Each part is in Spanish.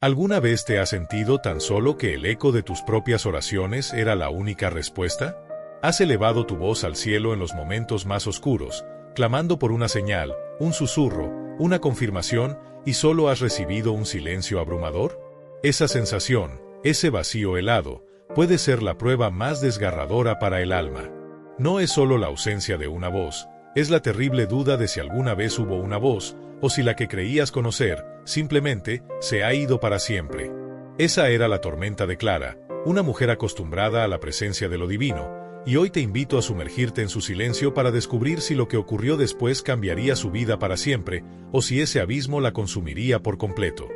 ¿Alguna vez te has sentido tan solo que el eco de tus propias oraciones era la única respuesta? ¿Has elevado tu voz al cielo en los momentos más oscuros, clamando por una señal, un susurro, una confirmación, y solo has recibido un silencio abrumador? Esa sensación, ese vacío helado, puede ser la prueba más desgarradora para el alma. No es solo la ausencia de una voz, es la terrible duda de si alguna vez hubo una voz, o si la que creías conocer, simplemente, se ha ido para siempre. Esa era la tormenta de Clara, una mujer acostumbrada a la presencia de lo divino, y hoy te invito a sumergirte en su silencio para descubrir si lo que ocurrió después cambiaría su vida para siempre, o si ese abismo la consumiría por completo.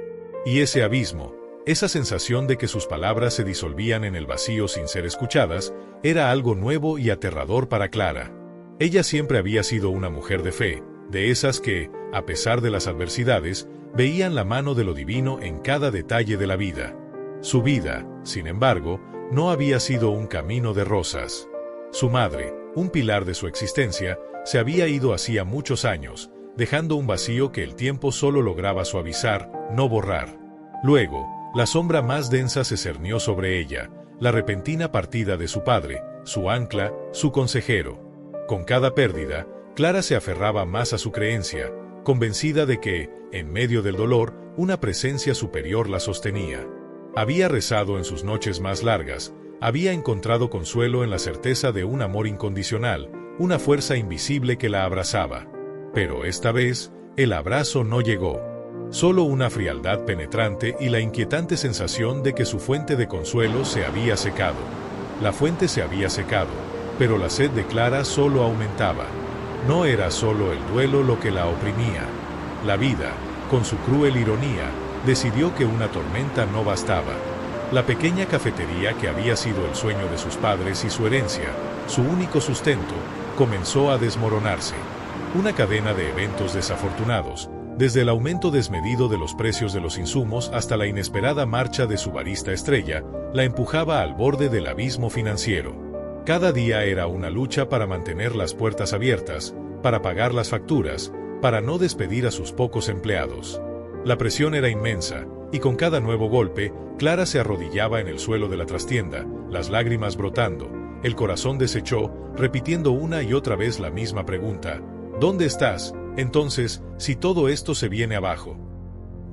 Y ese abismo, esa sensación de que sus palabras se disolvían en el vacío sin ser escuchadas, era algo nuevo y aterrador para Clara. Ella siempre había sido una mujer de fe, de esas que, a pesar de las adversidades, veían la mano de lo divino en cada detalle de la vida. Su vida, sin embargo, no había sido un camino de rosas. Su madre, un pilar de su existencia, se había ido hacía muchos años, dejando un vacío que el tiempo solo lograba suavizar, no borrar. Luego, la sombra más densa se cernió sobre ella, la repentina partida de su padre, su ancla, su consejero. Con cada pérdida, Clara se aferraba más a su creencia, convencida de que, en medio del dolor, una presencia superior la sostenía. Había rezado en sus noches más largas, había encontrado consuelo en la certeza de un amor incondicional, una fuerza invisible que la abrazaba. Pero esta vez, el abrazo no llegó. Solo una frialdad penetrante y la inquietante sensación de que su fuente de consuelo se había secado. La fuente se había secado, pero la sed de Clara solo aumentaba. No era solo el duelo lo que la oprimía. La vida, con su cruel ironía, decidió que una tormenta no bastaba. La pequeña cafetería que había sido el sueño de sus padres y su herencia, su único sustento, comenzó a desmoronarse. Una cadena de eventos desafortunados, desde el aumento desmedido de los precios de los insumos hasta la inesperada marcha de su barista estrella, la empujaba al borde del abismo financiero. Cada día era una lucha para mantener las puertas abiertas, para pagar las facturas, para no despedir a sus pocos empleados. La presión era inmensa, y con cada nuevo golpe, Clara se arrodillaba en el suelo de la trastienda, las lágrimas brotando, el corazón deshecho, repitiendo una y otra vez la misma pregunta: ¿dónde estás, entonces, si todo esto se viene abajo?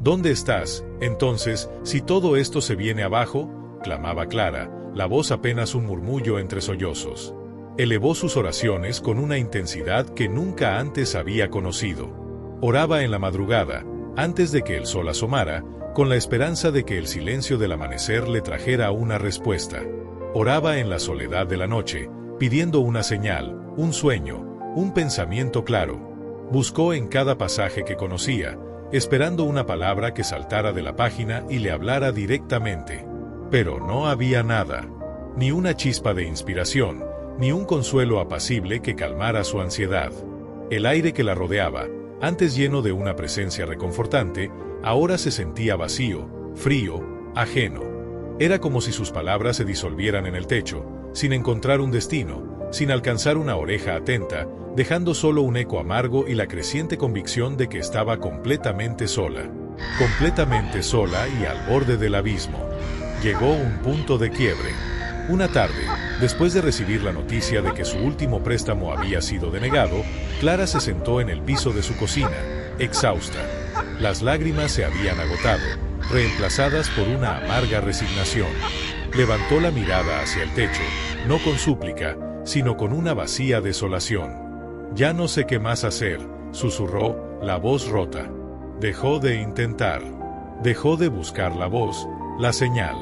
¿Dónde estás, entonces, si todo esto se viene abajo?, clamaba Clara, la voz apenas un murmullo entre sollozos. Elevó sus oraciones con una intensidad que nunca antes había conocido. Oraba en la madrugada, antes de que el sol asomara, con la esperanza de que el silencio del amanecer le trajera una respuesta. Oraba en la soledad de la noche, pidiendo una señal, un sueño, un pensamiento claro. Buscó en cada pasaje que conocía, esperando una palabra que saltara de la página y le hablara directamente. Pero no había nada, ni una chispa de inspiración, ni un consuelo apacible que calmara su ansiedad. El aire que la rodeaba, antes lleno de una presencia reconfortante, ahora se sentía vacío, frío, ajeno. Era como si sus palabras se disolvieran en el techo, sin encontrar un destino, sin alcanzar una oreja atenta, dejando solo un eco amargo y la creciente convicción de que estaba completamente sola y al borde del abismo. Llegó un punto de quiebre. Una tarde, después de recibir la noticia de que su último préstamo había sido denegado, Clara se sentó en el piso de su cocina, exhausta. Las lágrimas se habían agotado, reemplazadas por una amarga resignación. Levantó la mirada hacia el techo, no con súplica, sino con una vacía desolación. «Ya no sé qué más hacer», susurró, la voz rota. Dejó de intentar. Dejó de buscar la voz, la señal.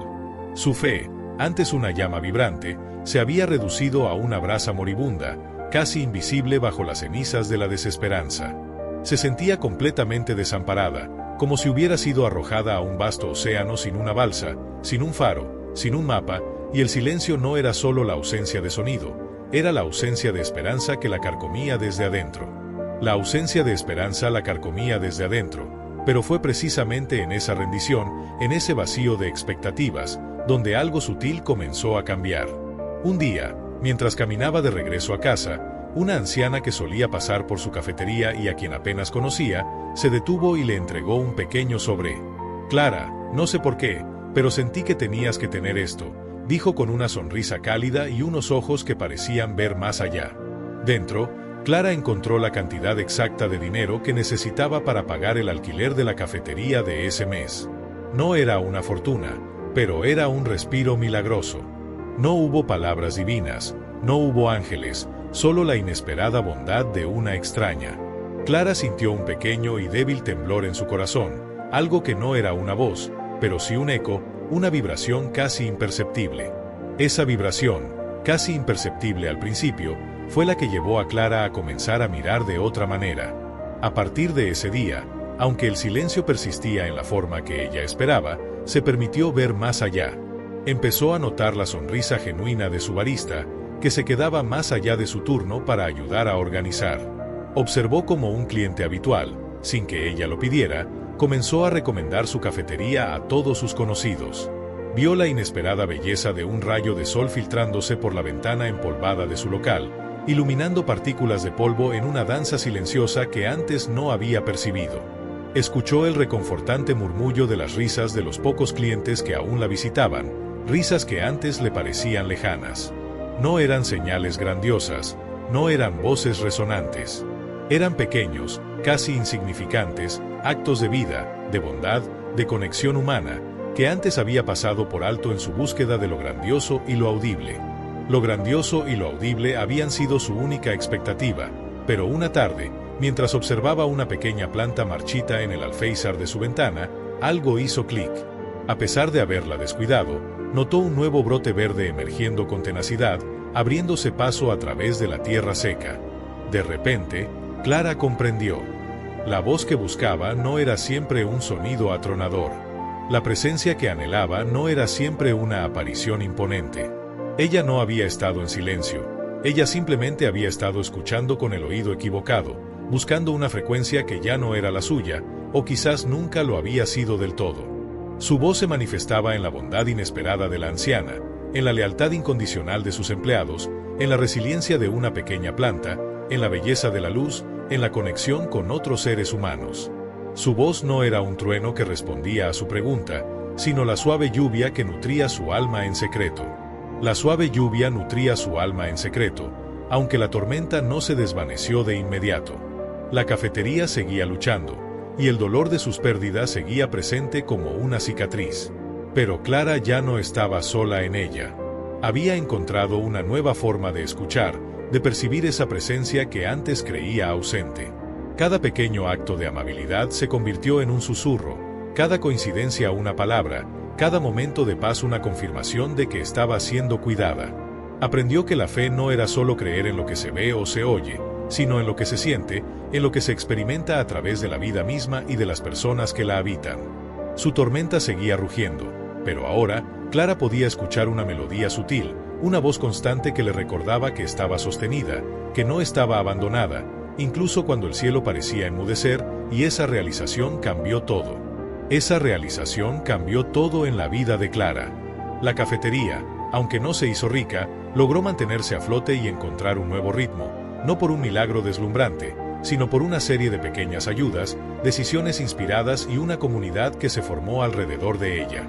Su fe, antes una llama vibrante, se había reducido a una brasa moribunda, casi invisible bajo las cenizas de la desesperanza. Se sentía completamente desamparada, como si hubiera sido arrojada a un vasto océano sin una balsa, sin un faro, sin un mapa, y el silencio no era solo la ausencia de sonido, era la ausencia de esperanza que la carcomía desde adentro. La ausencia de esperanza la carcomía desde adentro, pero fue precisamente en esa rendición, en ese vacío de expectativas, donde algo sutil comenzó a cambiar. Un día, mientras caminaba de regreso a casa, una anciana que solía pasar por su cafetería y a quien apenas conocía, se detuvo y le entregó un pequeño sobre. Clara, no sé por qué, pero sentí que tenías que tener esto, dijo con una sonrisa cálida y unos ojos que parecían ver más allá. Dentro, Clara encontró la cantidad exacta de dinero que necesitaba para pagar el alquiler de la cafetería de ese mes. No era una fortuna, pero era un respiro milagroso. No hubo palabras divinas, no hubo ángeles, solo la inesperada bondad de una extraña. Clara sintió un pequeño y débil temblor en su corazón, algo que no era una voz, pero sí un eco, una vibración casi imperceptible. Esa vibración, casi imperceptible al principio, fue la que llevó a Clara a comenzar a mirar de otra manera. A partir de ese día, aunque el silencio persistía en la forma que ella esperaba, se permitió ver más allá. Empezó a notar la sonrisa genuina de su barista, que se quedaba más allá de su turno para ayudar a organizar. Observó como un cliente habitual, sin que ella lo pidiera, comenzó a recomendar su cafetería a todos sus conocidos. Vio la inesperada belleza de un rayo de sol filtrándose por la ventana empolvada de su local, iluminando partículas de polvo en una danza silenciosa que antes no había percibido. Escuchó el reconfortante murmullo de las risas de los pocos clientes que aún la visitaban, risas que antes le parecían lejanas. No eran señales grandiosas, no eran voces resonantes. Eran pequeños, casi insignificantes, actos de vida, de bondad, de conexión humana, que antes había pasado por alto en su búsqueda de lo grandioso y lo audible. Lo grandioso y lo audible habían sido su única expectativa, pero una tarde, mientras observaba una pequeña planta marchita en el alféizar de su ventana, algo hizo clic. A pesar de haberla descuidado, notó un nuevo brote verde emergiendo con tenacidad, abriéndose paso a través de la tierra seca. De repente, Clara comprendió. La voz que buscaba no era siempre un sonido atronador. La presencia que anhelaba no era siempre una aparición imponente. Ella no había estado en silencio. Ella simplemente había estado escuchando con el oído equivocado, buscando una frecuencia que ya no era la suya, o quizás nunca lo había sido del todo. Su voz se manifestaba en la bondad inesperada de la anciana, en la lealtad incondicional de sus empleados, en la resiliencia de una pequeña planta, en la belleza de la luz, en la conexión con otros seres humanos. Su voz no era un trueno que respondía a su pregunta, sino la suave lluvia que nutría su alma en secreto. La suave lluvia nutría su alma en secreto, aunque la tormenta no se desvaneció de inmediato. La cafetería seguía luchando, y el dolor de sus pérdidas seguía presente como una cicatriz. Pero Clara ya no estaba sola en ella. Había encontrado una nueva forma de escuchar, de percibir esa presencia que antes creía ausente. Cada pequeño acto de amabilidad se convirtió en un susurro, cada coincidencia una palabra, cada momento de paz una confirmación de que estaba siendo cuidada. Aprendió que la fe no era solo creer en lo que se ve o se oye, sino en lo que se siente, en lo que se experimenta a través de la vida misma y de las personas que la habitan. Su tormenta seguía rugiendo, pero ahora, Clara podía escuchar una melodía sutil, una voz constante que le recordaba que estaba sostenida, que no estaba abandonada, incluso cuando el cielo parecía enmudecer, y esa realización cambió todo. Esa realización cambió todo en la vida de Clara. La cafetería, aunque no se hizo rica, logró mantenerse a flote y encontrar un nuevo ritmo, no por un milagro deslumbrante, sino por una serie de pequeñas ayudas, decisiones inspiradas y una comunidad que se formó alrededor de ella.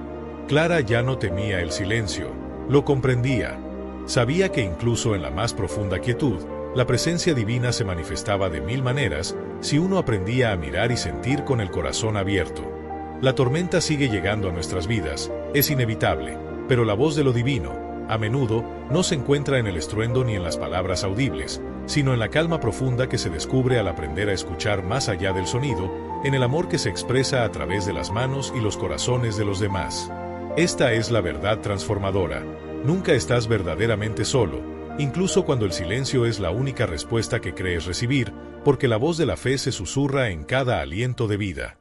Clara ya no temía el silencio, lo comprendía. Sabía que incluso en la más profunda quietud, la presencia divina se manifestaba de mil maneras si uno aprendía a mirar y sentir con el corazón abierto. La tormenta sigue llegando a nuestras vidas, es inevitable, pero la voz de lo divino, a menudo, no se encuentra en el estruendo ni en las palabras audibles, sino en la calma profunda que se descubre al aprender a escuchar más allá del sonido, en el amor que se expresa a través de las manos y los corazones de los demás. Esta es la verdad transformadora. Nunca estás verdaderamente solo, incluso cuando el silencio es la única respuesta que crees recibir, porque la voz de la fe se susurra en cada aliento de vida.